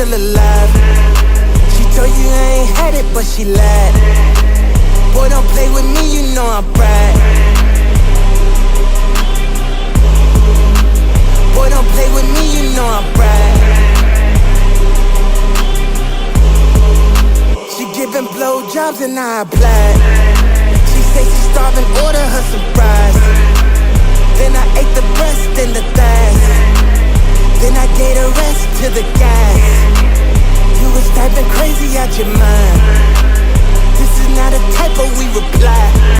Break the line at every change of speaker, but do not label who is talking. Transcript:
still alive. She told you I ain't had it, but she lied. Boy, don't play with me, you know I'm brag. Boy, don't play with me, you know I'm brag. She giving blowjobs and I applied. She say she starving, order her